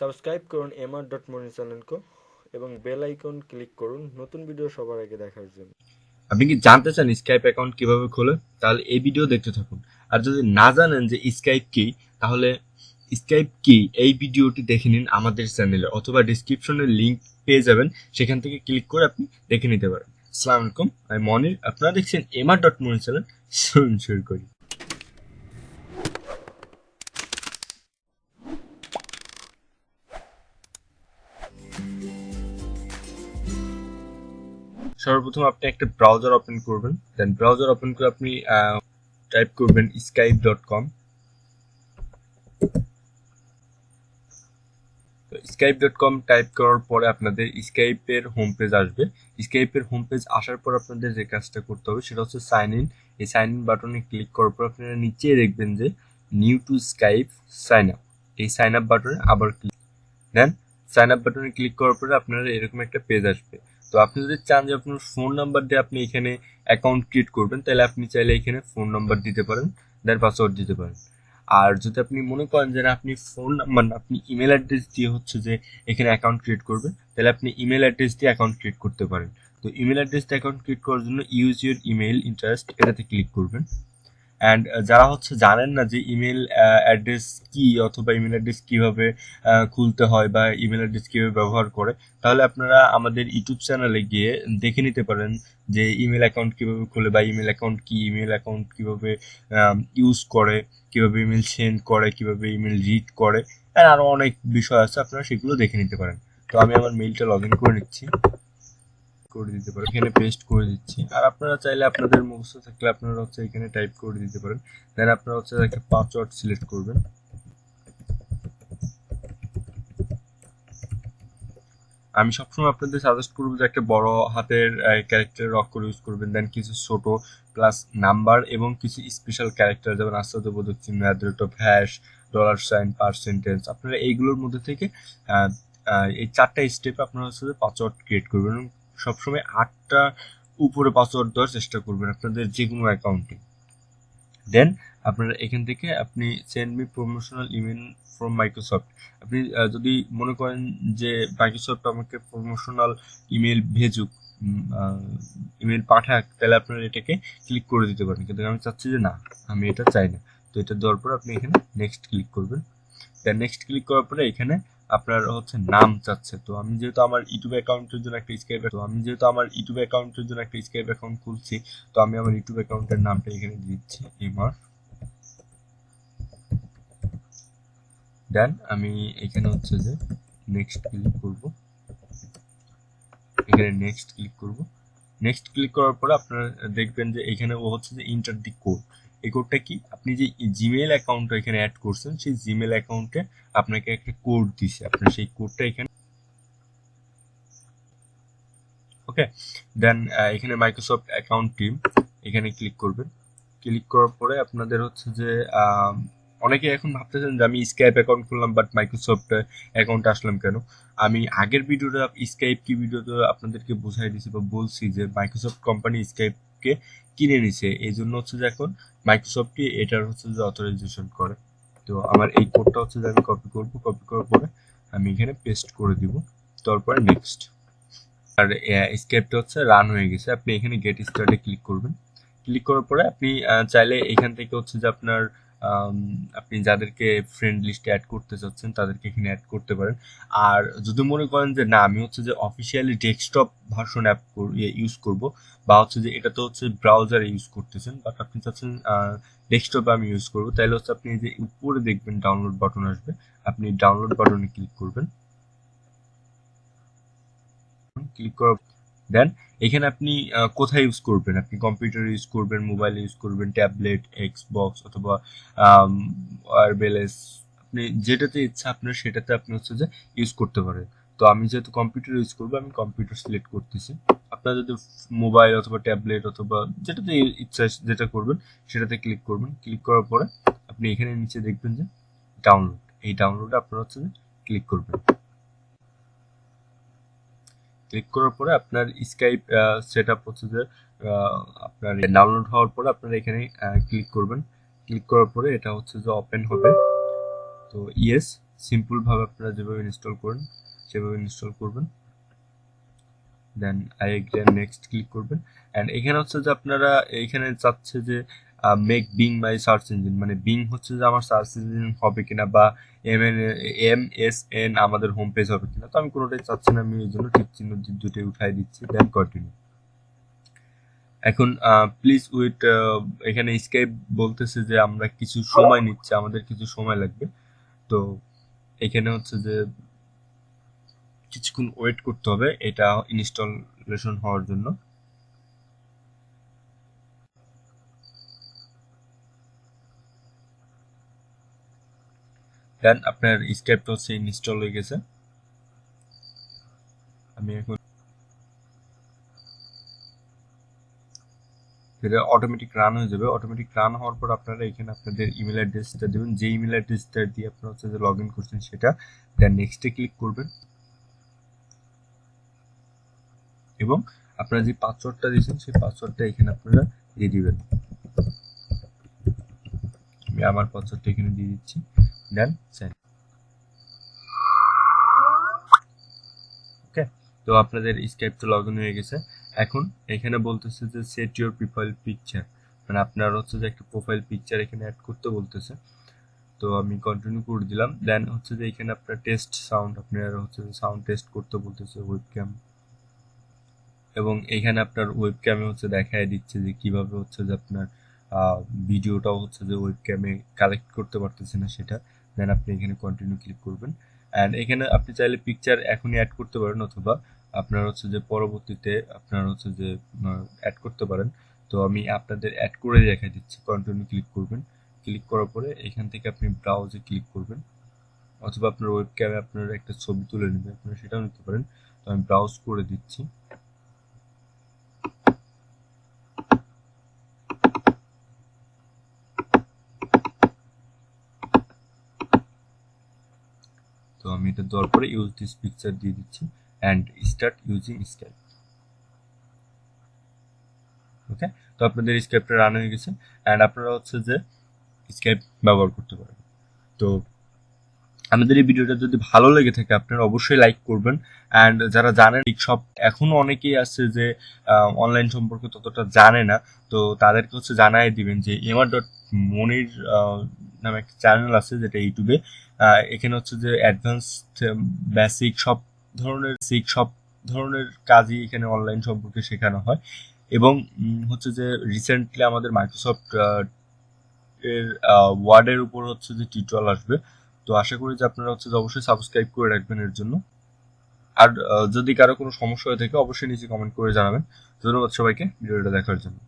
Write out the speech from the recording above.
Subscribe করুন mr.money চ্যানেলকে এবং বেল আইকন ক্লিক করুন নতুন ভিডিও সবার আগে দেখার জন্য। আপনি কি জানতে চান স্কাইপ অ্যাকাউন্ট কিভাবে খোলে? তাহলে এই ভিডিও দেখতে থাকুন। আর যদি না জানেন যে স্কাইপ কি, তাহলে স্কাইপ কি এই ভিডিওটি দেখে নিন আমাদের চ্যানেলে, অথবা ডিসক্রিপশনে লিংক পেয়ে যাবেন, সেখান থেকে ক্লিক করে আপনি দেখে নিতে পারেন। আসসালামু আলাইকুম, আমি মনির, আপনারা দেখছেন mr.money চ্যানেল। শুরু করি। সর্বপ্রথম আপনি একটা ব্রাউজার ওপেন করবেন, দেন ব্রাউজার ওপেন করে আপনি টাইপ করবেন skype.com। skype.com টাইপ করার পরে আপনাদের স্কাইপের হোম পেজ আসবে। স্কাইপের হোম পেজ আসার পর আপনাদের যে কাজটা করতে হবে সেটা হচ্ছে সাইন ইন। এই সাইন ইন বাটনে ক্লিক করার পর আপনারা নিচে দেখবেন যে new to Skype sign up. এই সাইন আপ বাটনে আবার ক্লিক দেন। সাইন আপ বাটনে ক্লিক করার পরে আপনারা এরকম একটা পেজ আসবে। তো আপনি যদি চান যে আপনার ফোন নাম্বার দিয়ে আপনি এখানে অ্যাকাউন্ট ক্রিয়েট করবেন, তাহলে আপনি চাইলে এখানে ফোন নাম্বার দিতে পারেন, দেন পাসওয়ার্ড দিতে পারেন। আর যদি আপনি মনে করেন যে না, আপনি ফোন নাম্বার না, আপনি ইমেল অ্যাড্রেস দিয়ে হচ্ছে যে এখানে অ্যাকাউন্ট ক্রিয়েট করবেন, তাহলে আপনি ইমেল অ্যাড্রেস দিয়ে অ্যাকাউন্ট ক্রিয়েট করতে পারেন। তো ইমেল অ্যাড্রেস দিয়ে অ্যাকাউন্ট ক্রিয়েট করার জন্য ইউজ ইউর ইমেল ইন্টারেস্ট এটাতে ক্লিক করবেন। অ্যান্ড যারা হচ্ছে জানেন না যে ইমেল অ্যাড্রেস কি, অথবা ইমেল অ্যাড্রেস কীভাবে খুলতে হয় বা ইমেল অ্যাড্রেস কীভাবে ব্যবহার করে, তাহলে আপনারা আমাদের ইউটিউব চ্যানেলে গিয়ে দেখে নিতে পারেন যে ইমেল অ্যাকাউন্ট কীভাবে খুলে, বা ইমেল অ্যাকাউন্ট কি, ইমেল অ্যাকাউন্ট কীভাবে ইউজ করে, কীভাবে ইমেল সেন্ড করে, কীভাবে ইমেল রিড করে, অ্যান্ড আরও অনেক বিষয় আছে, আপনারা সেগুলো দেখে নিতে পারেন। তো আমি আমার মেইলটা লগ ইন করে নিচ্ছি, করে দিতে পারেন, এখানে পেস্ট করে দিচ্ছি। আর আপনারা চাইলে আপনাদের মুখস্থ থাকলে আপনারা হচ্ছে এখানে টাইপ করে দিতে পারেন। দেন আপনারা হচ্ছে একটা পাসওয়ার্ড সিলেক্ট করবেন। আমি সবসময় আপনাদের সাজেস্ট করবো যে একটা বড় হাতের ক্যারেক্টারের অক্ষর ইউজ করবেন, দেন কিছু ছোট প্লাস নাম্বার এবং কিছু স্পেশাল ক্যারেক্টার, যেমন আশ্চর্যবোধক চিহ্ন, হ্যাশ, $, পার্সেন্টেজ। আপনারা এইগুলোর মধ্যে থেকে এই 4টা স্টেপে আপনারা হচ্ছে পাসওয়ার্ড ক্রিয়েট করবেন। সবসময় 8টা উপরে পাসওয়ার্ড দেওয়ার চেষ্টা করবেন আপনাদের যে কোনো অ্যাকাউন্টে। দেন আপনারা এখান থেকে আপনি send me promotional email from Microsoft. আপনি যদি মনে করেন যে মাইক্রোসফট আমাকে প্রমোশনাল ইমেল ভেজুক, ইমেল পাঠাক, তাহলে আপনারা এটাকে ক্লিক করে দিতে পারেন। কিন্তু আমি চাচ্ছি যে না, আমি এটা চাই না। তো এটা দেওয়ার পর আপনি এখানে নেক্সট ক্লিক করবেন। দেন নেক্সট ক্লিক করার পরে এখানে আপনার হচ্ছে নাম চাচ্ছে। তো আমি যেহেতু আমার ইউটিউব অ্যাকাউন্টের জন্য একটা স্কাইপ অ্যাকাউন্ট খুলছি, তো আমি আমার ইউটিউব অ্যাকাউন্টের নামটা এখানে দিচ্ছি এমআর। দেন আমি এখানে হচ্ছে যে নেক্সট ক্লিক করব, এখানে নেক্সট ক্লিক করব। নেক্সট ক্লিক করার পরে আপনারা দেখবেন যে এখানে ও হচ্ছে যে ইন্টার দি কোড। এই কোডটা কি, আপনি যে জিমেল অ্যাকাউন্টটা এখানে অ্যাড করছেন, সেই জিমেল অ্যাকাউন্টে আপনাকে একটা কোড দিছে, আপনার সেই কোডটা এখানে ওকে। দেন এখানে মাইক্রোসফট অ্যাকাউন্ট টিম এখানে ক্লিক করবেন। ক্লিক করার পরে আপনাদের হচ্ছে যে অনেকে এখন ভাবতেছেন যে আমি স্কাইপ অ্যাকাউন্ট খুললাম বাট মাইক্রোসফট অ্যাকাউন্ট আসলাম কেন। আমি আগের ভিডিওটা স্কাইপ কি ভিডিওতে আপনাদেরকে বোঝাই দিছি বা বলছি যে মাইক্রোসফট কোম্পানি স্কাইপকে কিনে নিছে, এই জন্য হচ্ছে যে এখন মাইক্রোসফটই এটার হচ্ছে যে অথরাইজেশন করে। তো আমার এই কোডটা হচ্ছে যে আমি কপি করব, কপি করার পরে আমি এখানে পেস্ট করে দিব, তারপরে নেক্সট। আর স্ক্রিপ্টটা হচ্ছে রান হয়ে গেছে। আপনি এখানে গেট স্টার্টে ক্লিক করবেন। ক্লিক করার পরে আপনি চাইলে এখান থেকে হচ্ছে যে আপনার আপনি যাদেরকে ফ্রেন্ড লিস্টে অ্যাড করতে চাচ্ছেন তাদেরকে এখানে অ্যাড করতে পারেন। আর যদি মনে করেন যে না, আমি হচ্ছে যে officially desktop version app use করব, বা হচ্ছে যে এটা তো হচ্ছে ব্রাউজারে ইউজ করতেছেন, বাট আপনি চাচ্ছেন ডেস্কটপে আমি ইউজ করবো, তাহলে হচ্ছে আপনি যে উপরে দেখবেন ডাউনলোড বাটন আসবে, আপনি ডাউনলোড বাটনে ক্লিক করবেন। ক্লিক করার দেন এখানে আপনি কোথায় ইউজ করবেন, আপনি কম্পিউটার ইউজ করবেন, মোবাইল ইউজ করবেন, ট্যাবলেট, এক্সবক্স, অথবা ওয়্যারলেস, আপনি যেটাতে ইচ্ছা আপনার সেটাতে আপনি হচ্ছে যে ইউজ করতে পারেন। তো আমি যেহেতু কম্পিউটার ইউজ করবো, আমি কম্পিউটার সিলেক্ট করতেছি। আপনার যদি মোবাইল অথবা ট্যাবলেট অথবা যেটাতে ইচ্ছা যেটা করবেন সেটাতে ক্লিক করবেন। ক্লিক করার পরে আপনি এখানে নিচে দেখবেন যে ডাউনলোড, এই ডাউনলোডে আপনার হচ্ছে যে ক্লিক করবেন। ক্লিক করার পরে আপনার স্কাইপ সেট আপ হচ্ছে যে আপনার ডাউনলোড হওয়ার পরে আপনারা এখানে ক্লিক করবেন। ক্লিক করার পরে এটা হচ্ছে যে ওপেন হবে। তো ইয়েস, সিম্পল ভাবে আপনারা যেভাবে ইনস্টল করেন সেভাবে ইনস্টল করবেন। Then I agree and next click করবেন। এন্ড এখানে হচ্ছে যে আপনারা এখানে চাচ্ছে যে make Bing my search engine, মানে বিং হচ্ছে যে আমার সার্চ ইঞ্জিন হবে কিনা, বা MSN আমাদের হোম পেজ হবে কিনা। তো আমি কোনোটাই চাচ্ছি না, আমি এই জন্য টিক চিহ্ন দুটোই উঠাই দিচ্ছি। Then continue. এখন প্লিজ ওয়েট, এখানে স্কাইপ বলতেছে যে আমরা কিছু সময় নিচ্ছে, আমাদের কিছু সময় লাগবে। তো এখানে হচ্ছে যে কিছুক্ষণ ওয়েট করতে হবে এটা ইনস্টলেশন হওয়ার জন্য। দেন আপনার স্ক্রিপ্ট হচ্ছে ইনস্টল হয়ে গেছে। আমি এখন এটা অটোমেটিক রান হয়ে যাবে। অটোমেটিক রান হওয়ার পর আপনারা এখানে আপনাদের ইমেল অ্যাড্রেসটা দেবেন, যে ইমেল অ্যাড্রেসটা দিয়ে আপনারা হচ্ছে যে লগ ইন করছেন সেটা। দেন নেক্সটে ক্লিক করবেন এবং আপনারা যে পাসওয়ার্ডটা দিয়েছেন সেই পাসওয়ার্ডটা এখানে আপনারা দিয়ে দিবেন। আমি আমার পাসওয়ার্ডটা এখানে দিয়ে দিচ্ছি। দেন সেন্ড। ওকে, তো আপনাদের স্কাইপটা লগ ইন হয়ে গেছে। এখন এখানে বলতেছে যে সেট ইউর প্রোফাইল পিকচার, মানে আপনার হচ্ছে যে একটা প্রোফাইল পিকচার এখানে অ্যাড করতে বলতেছে। তো আমি কন্টিনিউ করে দিলাম। দেন হচ্ছে যে এখানে আপনার টেস্ট সাউন্ড, আপনার হচ্ছে যে সাউন্ড টেস্ট করতে বলতেছে ওয়েবক্যাম, এবং এখানে আপনার ওয়েবক্যামে হচ্ছে দেখায় দিচ্ছে যে কিভাবে হচ্ছে যে আপনার ভিডিওটাও হচ্ছে যে ওয়েবক্যামে কালেক্ট করতে পারতেছে না সেটা। দেন আপনি এখানে কন্টিনিউ ক্লিক করবেন। অ্যান্ড এখানে আপনি চাইলে পিকচার এখনই অ্যাড করতে পারেন, অথবা আপনার হচ্ছে যে পরবর্তীতে আপনার হচ্ছে যে অ্যাড করতে পারেন। তো আমি আপনাদের অ্যাড করে দেখা দিচ্ছি। কন্টিনিউ ক্লিক করবেন। ক্লিক করার পরে এখান থেকে আপনি ব্রাউজে ক্লিক করবেন, অথবা আপনার ওয়েবক্যামে আপনার একটা ছবি তুলে নেবেন, আপনারা সেটাও নিতে পারেন। তো আমি ব্রাউজ করে দিচ্ছি। তো আমি এটা দেওয়ার পরে ইউজ দিস পিকচার দিয়ে দিচ্ছি অ্যান্ড স্টার্ট ইউজিং স্কাইপ। ওকে, তো আপনাদের স্কাইপটা রান হয়ে গেছে অ্যান্ড আপনারা হচ্ছে যে স্কাইপ ব্যবহার করতে পারেন। তো আমাদের এই ভিডিওটা যদি ভালো লেগে থাকে আপনারা অবশ্যই লাইক করবেন। অ্যান্ড যারা জানেন সব, এখনো অনেকেই আছে যে অনলাইন সম্পর্কে ততটা জানে না, তো তাদেরকে হচ্ছে জানাই দিবেন যে এমআর.মনির নামে একটা চ্যানেল আছে যেটা ইউটিউবে। এখানে হচ্ছে যে অ্যাডভান্স বেসিক সব ধরনের কাজই এখানে অনলাইন সম্পর্কে শেখানো হয়। এবং হচ্ছে যে রিসেন্টলি আমাদের মাইক্রোসফট এর ওয়ার্ডের উপর হচ্ছে যে টিউটোরিয়াল আসবে। তো আশা করি যে আপনারা হচ্ছে যে অবশ্যই সাবস্ক্রাইব করে রাখবেন এর জন্য। আর যদি কারো কোনো সমস্যা হয়ে থাকে অবশ্যই নিচে কমেন্ট করে জানাবেন। ধন্যবাদ সবাইকে ভিডিওটা দেখার জন্য।